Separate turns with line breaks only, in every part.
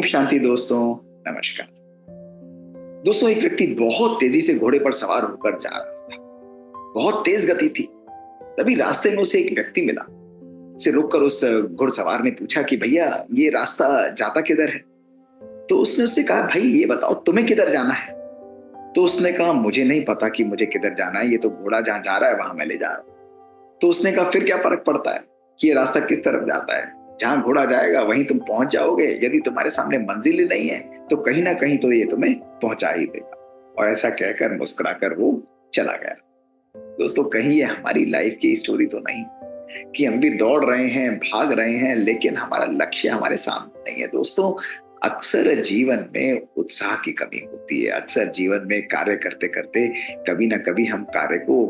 शांति दोस्तों। नमस्कार दोस्तों। एक व्यक्ति बहुत तेजी से घोड़े पर सवार होकर जा रहा था। बहुत तेज गति थी। तभी रास्ते में उसे एक व्यक्ति मिला। उसे रोककर उस घुड़सवार ने पूछा कि भैया, ये रास्ता जाता किधर है? तो उसने उससे कहा, भाई ये बताओ तुम्हें किधर जाना है? तो उसने कहा, मुझे नहीं पता कि मुझे किधर जाना है, ये तो घोड़ा जहां जा रहा है वहां मैं ले जा रहा हूं। तो उसने कहा, फिर क्या फर्क पड़ता है कि ये रास्ता किस तरफ जाता है? जहां घोड़ा जाएगा वहीं तुम पहुंच जाओगे। यदि तुम्हारे सामने मंजिल ही नहीं है तो कहीं ना कहीं तो ये तुम्हें पहुंचा ही देगा। और ऐसा कहकर मुस्कुराकर वो चला गया। दोस्तों, कहीं ये हमारी लाइफ की स्टोरी तो नहीं कि हम भी दौड़ रहे हैं, भाग रहे हैं, लेकिन हमारा लक्ष्य हमारे सामने नहीं है। दोस्तों, अक्सर जीवन में उत्साह की कमी होती है। अक्सर जीवन में कार्य करते करते कभी ना कभी हम कार्य को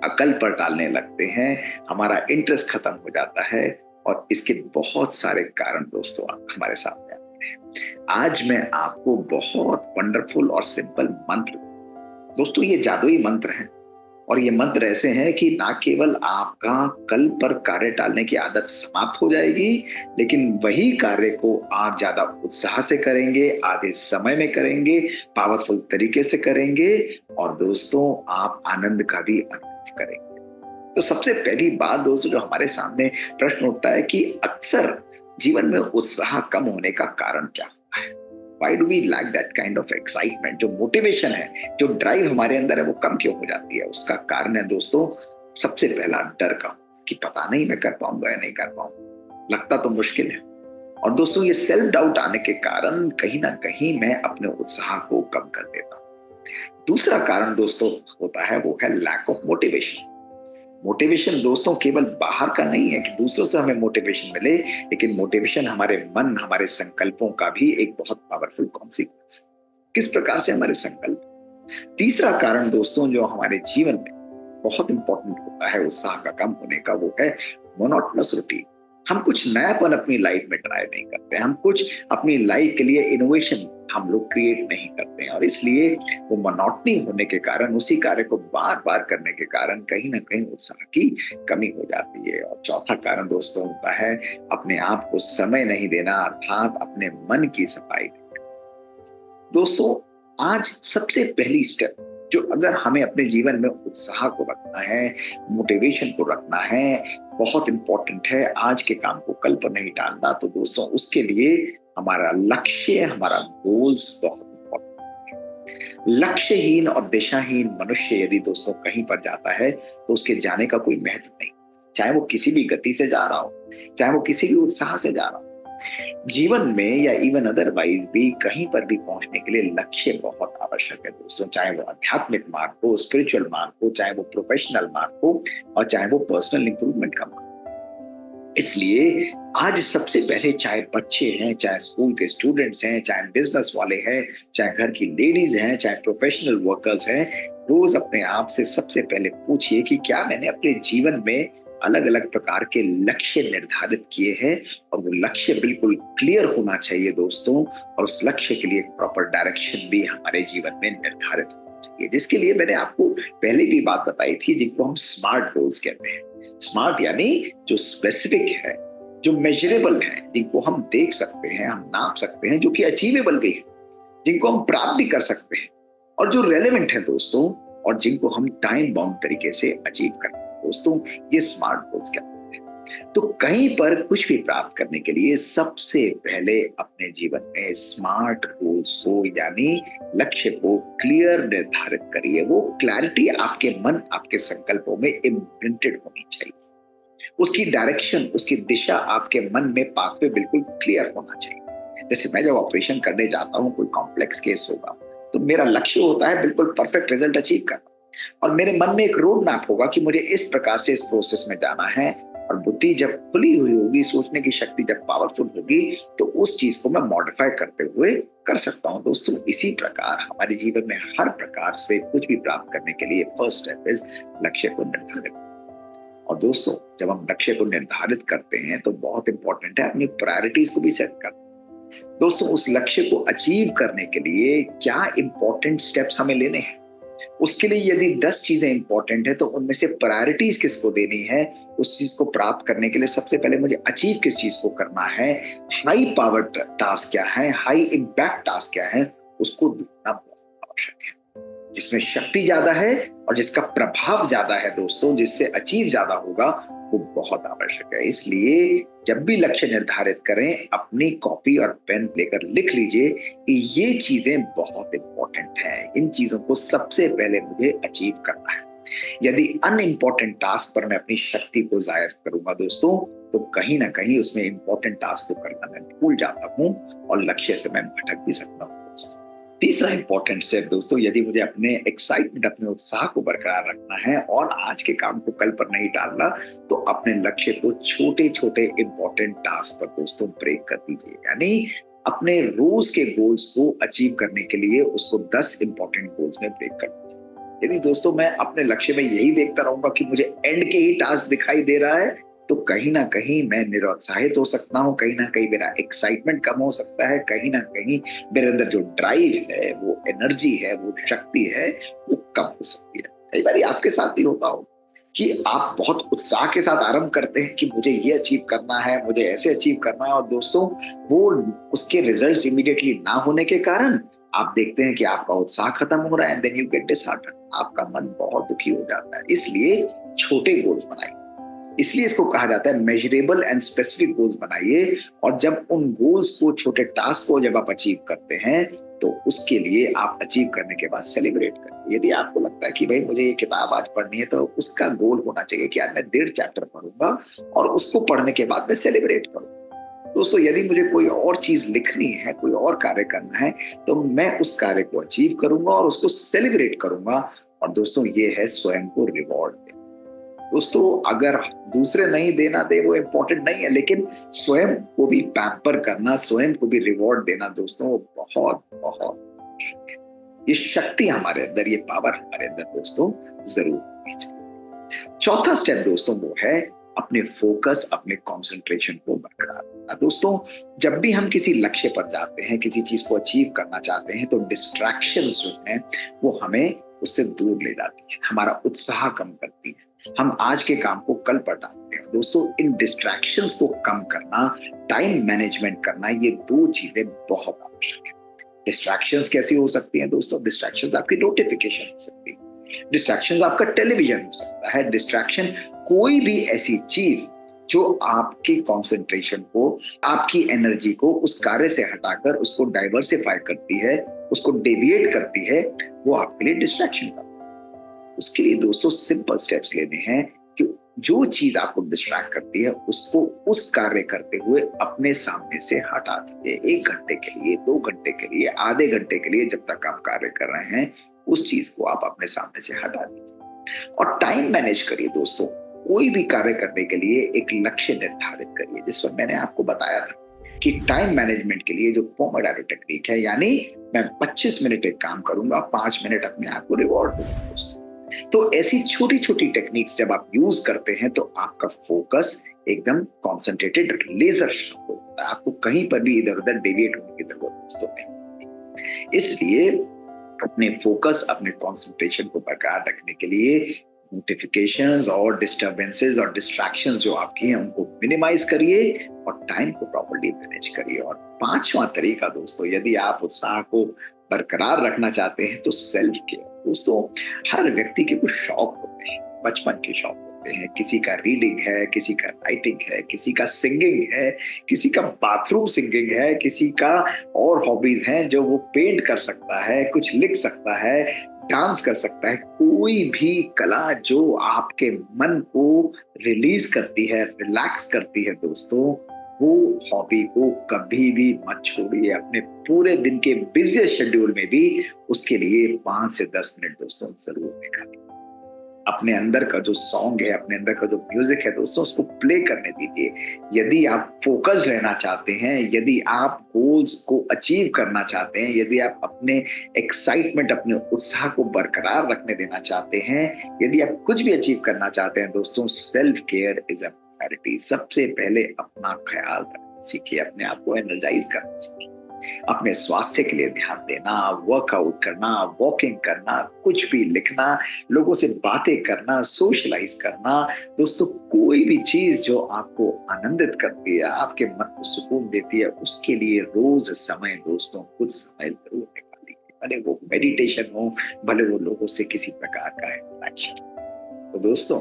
अकल पर टालने लगते हैं। हमारा इंटरेस्ट खत्म हो जाता है और इसके बहुत सारे कारण दोस्तों हमारे सामने आते हैं। आज मैं आपको बहुत वंडरफुल और सिंपल मंत्र, दोस्तों ये जादुई मंत्र हैं। और ये मंत्र ऐसे हैं कि ना केवल आपका कल पर कार्य टालने की आदत समाप्त हो जाएगी, लेकिन वही कार्य को आप ज्यादा उत्साह से करेंगे, आधे समय में करेंगे, पावरफुल तरीके से करेंगे और दोस्तों आप आनंद का भी अनुभव करेंगे। तो सबसे पहली बात दोस्तों जो हमारे सामने प्रश्न उठता है कि अक्सर जीवन में उत्साह कम होने का कारण क्या होता है? Why do we lack that kind of excitement? जो मोटिवेशन है, जो ड्राइव हमारे अंदर है, वो कम क्यों हो जाती है? उसका कारण है दोस्तों सबसे पहला डर का, कि पता नहीं मैं कर पाऊंगा या नहीं कर पाऊंगा, लगता तो मुश्किल है। और दोस्तों ये सेल्फ डाउट आने के कारण कहीं ना कहीं मैं अपने उत्साह को कम कर देता हूँ। दूसरा कारण दोस्तों होता है वो है लैक ऑफ मोटिवेशन। मोटिवेशन दोस्तों केवल बाहर का नहीं है कि दूसरों से हमें मोटिवेशन मिले, लेकिन मोटिवेशन हमारे मन, हमारे संकल्पों का भी एक बहुत पावरफुल कॉन्सिक्वेंस है। किस प्रकार से हमारे संकल्प। तीसरा कारण दोस्तों जो हमारे जीवन में बहुत इंपॉर्टेंट होता है उत्साह का कम होने का, वो है मोनोटोनस रूटीन। हम कुछ नयापन अपनी लाइफ में ट्राई नहीं करते, हम कुछ अपनी लाइफ के लिए इनोवेशन हम लोग क्रिएट नहीं करते हैं और इसलिए वो मोनोटनी होने के कारण, उसी कार्य को बार बार करने के कारण कहीं ना कहीं उत्साह की कमी हो जाती है। और चौथा कारण दोस्तों होता है अपने आप को समय नहीं देना, अर्थात अपने मन की सफाई नहीं। दोस्तों आज सबसे पहली स्टेप जो अगर हमें अपने जीवन में उत्साह को रखना है, मोटिवेशन को रखना है, बहुत इंपॉर्टेंट है आज के काम को कल पर नहीं टालना। तो दोस्तों उसके लिए हमारा लक्ष्य, हमारा गोल्स बहुत इंपॉर्टेंट है। लक्ष्यहीन और दिशाहीन मनुष्य यदि दोस्तों कहीं पर जाता है तो उसके जाने का कोई महत्व नहीं, चाहे वो किसी भी गति से जा रहा हो, चाहे वो किसी भी उत्साह से जा रहा हो। जीवन में या इवन अदरवाइज भी कहीं पर भी पहुंचने के लिए लक्ष्य बहुत आवश्यक है दोस्तों, चाहे वो आध्यात्मिक मार्ग हो, स्पिरिचुअल मार्ग हो, चाहे वो प्रोफेशनल मार्ग हो और चाहे वो पर्सनल इंप्रूवमेंट का मार्ग। इसलिए आज सबसे पहले चाहे बच्चे हैं, चाहे स्कूल के स्टूडेंट्स हैं, चाहे बिजनेस वाले हैं, चाहे घर की लेडीज हैं, चाहे प्रोफेशनल वर्कर्स हैं, रोज अपने आप से सबसे पहले पूछिए कि क्या मैंने अपने जीवन में अलग अलग प्रकार के लक्ष्य निर्धारित किए हैं। और वो लक्ष्य बिल्कुल क्लियर होना चाहिए दोस्तों, और उस लक्ष्य के लिए एक प्रॉपर डायरेक्शन भी हमारे जीवन में निर्धारित होना चाहिए, जिसके लिए मैंने आपको पहले भी बात बताई थी, जिनको हम स्मार्ट गोल्स कहते हैं। स्मार्ट यानी जो स्पेसिफिक है, जो मेजरेबल है, जिनको हम देख सकते हैं, हम नाप सकते हैं, जो कि अचीवेबल भी है, जिनको हम प्राप्त भी कर सकते हैं और जो रेलेवेंट है दोस्तों, और जिनको हम टाइम बाउंड तरीके से अचीव करते हैं। दोस्तों ये स्मार्ट गोल्स कहते हैं। तो कहीं पर कुछ भी प्राप्त करने के लिए सबसे पहले अपने जीवन में स्मार्ट गोल्स को यानी लक्ष्य को क्लियर निर्धारित करिए। वो क्लैरिटी आपके मन, आपके संकल्पों में इम्प्रिंटेड होनी चाहिए। उसकी डायरेक्शन, उसकी दिशा आपके मन में पाथवे बिल्कुल क्लियर होना चाहिए। जैसे मैं जब ऑपरेशन करने जाता हूँ, कोई कॉम्प्लेक्स केस होगा, तो मेरा लक्ष्य होता है बिल्कुल परफेक्ट रिजल्ट अचीव करना, और मेरे मन में एक रोड मैप होगा कि मुझे इस प्रकार से इस प्रोसेस में जाना है। और बुद्धि जब खुली हुई होगी, सोचने की शक्ति जब पावरफुल होगी, तो उस चीज को मैं मॉडिफाई करते हुए कर सकता हूं। दोस्तों इसी प्रकार हमारे जीवन में हर प्रकार से कुछ भी प्राप्त करने के लिए फर्स्ट स्टेप इज लक्ष्य को निर्धारित। और दोस्तों जब हम लक्ष्य को निर्धारित करते हैं तो बहुत इंपॉर्टेंट है अपनी प्रायोरिटीज को भी सेट करना। दोस्तों उस लक्ष्य को अचीव करने के लिए क्या इंपॉर्टेंट स्टेप्स हमें लेने हैं, उसके लिए यदि 10 चीजें इंपॉर्टेंट है तो उनमें से प्रायोरिटीज किसको देनी है, उस चीज को प्राप्त करने के लिए सबसे पहले मुझे अचीव किस चीज को करना है, हाई पावर टास्क क्या है, हाई इम्पैक्ट टास्क क्या है, उसको ढूंढना बहुत आवश्यक है। जिसमें शक्ति ज्यादा है और जिसका प्रभाव ज्यादा है दोस्तों, जिससे अचीव ज्यादा होगा, वो बहुत आवश्यक है। इसलिए जब भी लक्ष्य निर्धारित करें, अपनी कॉपी और पेन लेकर लिख लीजिए कि ये चीजें बहुत इंपॉर्टेंट हैं, इन चीजों को सबसे पहले मुझे अचीव करना है। यदि अनइम्पॉर्टेंट टास्क पर मैं अपनी शक्ति को जाया करूंगा दोस्तों, तो कहीं ना कहीं उसमें इंपॉर्टेंट टास्क को करना मैं भूल जाता हूं और लक्ष्य से मैं भटक भी सकता हूं दोस्तों। तीसरा इंपॉर्टेंट स्टेप दोस्तों, यदि मुझे अपने एक्साइटमेंट, अपने उत्साह को बरकरार रखना है और आज के काम को कल पर नहीं डालना, तो अपने लक्ष्य को छोटे छोटे इंपॉर्टेंट टास्क पर दोस्तों ब्रेक कर दीजिए। यानी अपने रोज के गोल्स को अचीव करने के लिए उसको 10 इंपॉर्टेंट गोल्स में ब्रेक कर दीजिए। यदि दोस्तों मैं अपने लक्ष्य में यही देखता रहूंगा कि मुझे एंड के ही टास्क दिखाई दे रहा है, तो कहीं ना कहीं मैं निरुत्साहित हो सकता हूं, कहीं ना कहीं मेरा एक्साइटमेंट कम हो सकता है, कहीं ना कहीं मेरे अंदर जो ड्राइव है, वो एनर्जी है, वो शक्ति है, वो कम हो सकती है। कई बार आपके साथ भी होता हो कि आप बहुत उत्साह के साथ आरंभ करते हैं कि मुझे ये अचीव करना है, मुझे ऐसे अचीव करना है, और दोस्तों वो उसके रिजल्ट्स इमीडिएटली ना होने के कारण आप देखते हैं कि आपका उत्साह खत्म हो रहा है, देन यू गेट डिसहार्टेंड, आपका मन बहुत दुखी हो जाता है। इसलिए छोटे गोल्स बनाइए, इसलिए इसको कहा जाता है मेजरेबल एंड स्पेसिफिक गोल्स बनाइए। और जब उन गोल्स को, छोटे टास्क को जब आप अचीव करते हैं, तो उसके लिए आप अचीव करने के बाद सेलिब्रेट करिए। यदि आपको लगता है कि भाई मुझे ये किताब आज पढ़नी है, तो उसका गोल होना चाहिए कि आज मैं 1.5 चैप्टर पढ़ूंगा और उसको पढ़ने के बाद मैं सेलिब्रेट करूंगा। दोस्तों यदि मुझे कोई और चीज लिखनी है, कोई और कार्य करना है, तो मैं उस कार्य को अचीव करूंगा और उसको सेलिब्रेट करूंगा। और दोस्तों ये है स्वयं को रिवॉर्ड देना। दोस्तों अगर दूसरे नहीं देना दे वो इंपॉर्टेंट नहीं है, लेकिन स्वयं को भी पैम्पर करना, स्वयं को भी रिवॉर्ड देना दोस्तों, वो बहुत बहुत आवश्यक है। ये शक्ति हमारे अंदर, ये पावर हमारे अंदर दोस्तों जरूर होनी चाहिए। चौथा स्टेप दोस्तों वो है अपने फोकस, अपने कंसंट्रेशन को बरकरार रखना। दोस्तों जब भी हम किसी लक्ष्य पर जाते हैं, किसी चीज को अचीव करना चाहते हैं, तो डिस्ट्रैक्शंस जो हैं वो हमें उससे दूर ले जाती है, हमारा उत्साह कम करती है, हम आज के काम को कल पर डालते हैं। दोस्तों इन डिस्ट्रैक्शंस को कम करना, टाइम मैनेजमेंट करना, ये 2 चीजें बहुत आवश्यक है। डिस्ट्रैक्शंस कैसी हो सकती हैं दोस्तों? डिस्ट्रैक्शंस आपकी नोटिफिकेशन हो सकती है, डिस्ट्रैक्शंस आपका टेलीविजन हो सकता है, डिस्ट्रैक्शन कोई भी ऐसी चीज जो आपके कंसंट्रेशन को, आपकी एनर्जी को उस कार्य से हटाकर उसको डाइवर्सिफाई करती है, उसको डेविएट करती है, वो आपके लिए डिस्ट्रैक्शन का। उसके लिए दोस्तों सिंपल स्टेप्स लेने हैं कि जो चीज आपको डिस्ट्रैक्ट करती है उसको उस कार्य करते हुए अपने सामने से हटा दीजिए। 1 घंटे के लिए, 2 घंटे के लिए, आधे घंटे के लिए, जब तक आप कार्य कर रहे हैं, उस चीज को आप अपने सामने से हटा दीजिए। और टाइम मैनेज करिए दोस्तों। कोई भी कार्य करने के लिए एक लक्ष्य निर्धारित करिए, जिस पर मैंने आपको बताया था कि टाइम मैनेजमेंट के लिए जो पोमोडोरो टेक्निक है, यानी मैं 25 मिनट एक काम करूंगा, 5 मिनट अपने आप को रिवॉर्ड दूंगा दोस्तों। तो ऐसी छोटी छोटी टेक्निक्स जब आप यूज करते हैं, तो आपका फोकस एकदम कॉन्सेंट्रेटेड, लेजर शार्प हो जाता है। आपको कहीं पर भी इधर उधर डेविएट होने की जरूरत दोस्तों नहीं। इसलिए अपने फोकस, अपने कॉन्सेंट्रेशन को बरकरार रखने के लिए नोटिफिकेशंस और डिस्टर्बेंसेस और डिस्ट्रैक्शंस जो आपकी हैं उनको मिनिमाइज करिए और टाइम को प्रॉपर्ली मैनेज करिए। और 5वां तरीका दोस्तों, यदि आप उत्साह को बरकरार रखना चाहते हैं, तो सेल्फ केयर। दोस्तों हर व्यक्ति के कुछ शौक होते हैं, बचपन के शौक होते हैं। किसी का रीडिंग है, किसी का राइटिंग है, किसी का सिंगिंग है, किसी का बाथरूम सिंगिंग है, किसी का और हॉबीज हैं जो वो पेंट कर सकता है, कुछ लिख सकता है, डांस कर सकता है। कोई भी कला जो आपके मन को रिलीज करती है, रिलैक्स करती है दोस्तों, वो हॉबी को कभी भी मत छोड़िए। अपने पूरे दिन के बिजी शेड्यूल में भी उसके लिए 5 से 10 मिनट दोस्तों जरूर निकालिए। अपने अंदर का जो सॉन्ग है, अपने अंदर का जो म्यूजिक है दोस्तों, उसको प्ले करने दीजिए। यदि आप फोकस्ड रहना चाहते हैं, यदि आप गोल्स को अचीव करना चाहते हैं, यदि आप अपने एक्साइटमेंट, अपने उत्साह को बरकरार रखने देना चाहते हैं, यदि आप कुछ भी अचीव करना चाहते हैं दोस्तों, self care is a priority. सबसे पहले अपना ख्याल रखना सीखिए, अपने आप को एनर्जाइज करना सीखिए। अपने स्वास्थ्य के लिए ध्यान देना, वर्कआउट करना, वॉकिंग करना, कुछ भी लिखना, लोगों से बातें करना, सोशलाइज करना। दोस्तों, कोई भी चीज जो आपको आनंदित करती है, आपके मन को सुकून देती है, उसके लिए रोज समय दोस्तों कुछ समय जरूर निकालिए। भले वो मेडिटेशन हो, भले वो लोगों से किसी प्रकार का इंटरेक्शन। तो दोस्तों,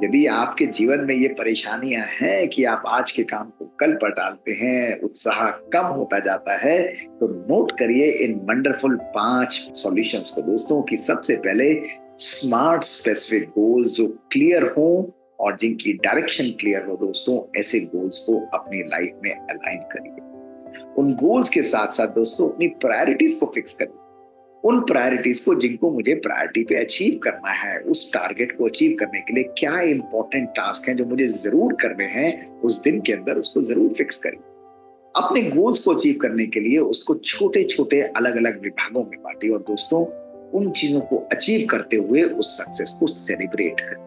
यदि आपके जीवन में ये परेशानियां हैं कि आप आज के काम को कल पर टालते हैं, उत्साह कम होता जाता है, तो नोट करिए इन वंडरफुल 5 सॉल्यूशंस को दोस्तों। कि सबसे पहले स्मार्ट स्पेसिफिक गोल्स जो क्लियर हो और जिनकी डायरेक्शन क्लियर हो दोस्तों, ऐसे गोल्स को अपनी लाइफ में अलाइन करिए। उन गोल्स के साथ साथ दोस्तों अपनी प्रायोरिटीज को फिक्स करिए। उन प्रायोरिटीज को जिनको मुझे प्रायोरिटी पे अचीव करना है, उस टारगेट को अचीव करने के लिए क्या इंपॉर्टेंट टास्क हैं जो मुझे जरूर करने हैं, उस दिन के अंदर उसको जरूर फिक्स करिए। अपने गोल्स को अचीव करने के लिए उसको छोटे छोटे अलग अलग विभागों में बांटिए और दोस्तों उन चीजों को अचीव करते हुए उस सक्सेस को सेलिब्रेट करिए।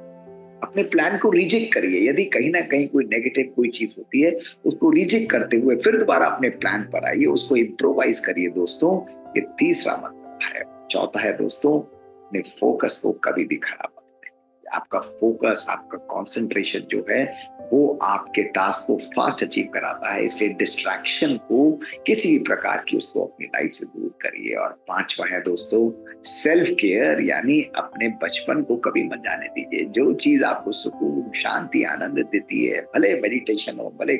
अपने प्लान को रिजेक्ट करिए। यदि कहीं ना कहीं कोई नेगेटिव कोई चीज होती है, उसको रिजेक्ट करते हुए फिर दोबारा अपने प्लान पर आइए, उसको इम्प्रोवाइज करिए दोस्तों। ये तीसरा मंत्र है। चौथा है दोस्तों, अपने फोकस को कभी भी खराब मत करिए। आपका फोकस, आपका कंसंट्रेशन जो है वो आपके टास्क को फास्ट अचीव कराता है, इसलिए डिस्ट्रैक्शन को किसी भी प्रकार की उसको अपनी लाइफ से दूर करिए। और पांचवा है दोस्तों, सेल्फ केयर, यानी अपने बचपन को कभी मत जाने दीजिए। जो चीज आपको सुकून, शांति, आनंद देती है, भले मेडिटेशन हो, भले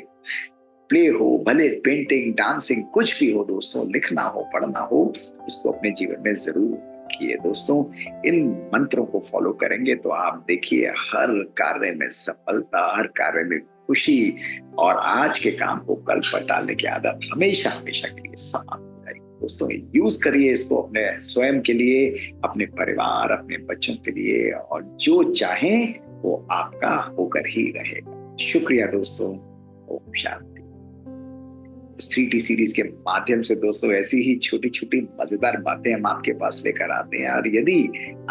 प्ले हो, भले पेंटिंग, डांसिंग, कुछ भी हो दोस्तों, लिखना हो, पढ़ना हो, इसको अपने जीवन में जरूर किए दोस्तों। इन मंत्रों को फॉलो करेंगे तो आप देखिए हर कार्य में सफलता, हर कार्य में खुशी, और आज के काम को कल पर टालने की आदत हमेशा हमेशा के लिए समाप्त हो जाएगी। दोस्तों, यूज करिए इसको अपने स्वयं के लिए, अपने परिवार, अपने बच्चों के लिए, और जो चाहें वो आपका होकर ही रहेगा। शुक्रिया दोस्तों। ओम शांति। 3T सीरीज के माध्यम से दोस्तों ऐसी ही छोटी छोटी मजेदार बातें हम आपके पास लेकर आते हैं, और यदि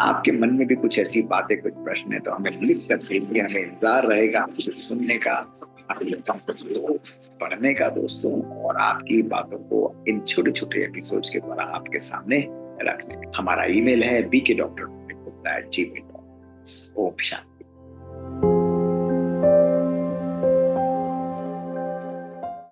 आपके मन में भी कुछ ऐसी बातें, कुछ प्रश्न है, तो हमें लिख कर भेजिए। हमें इंतजार रहेगा आपसे सुनने का, पढ़ने का दोस्तों, और आपकी बातों को इन छोटे छोटे एपिसोड्स के द्वारा आपके सामने रखने का। हमारा ईमेल है bkdoctor@gmail.com। ओम शांति।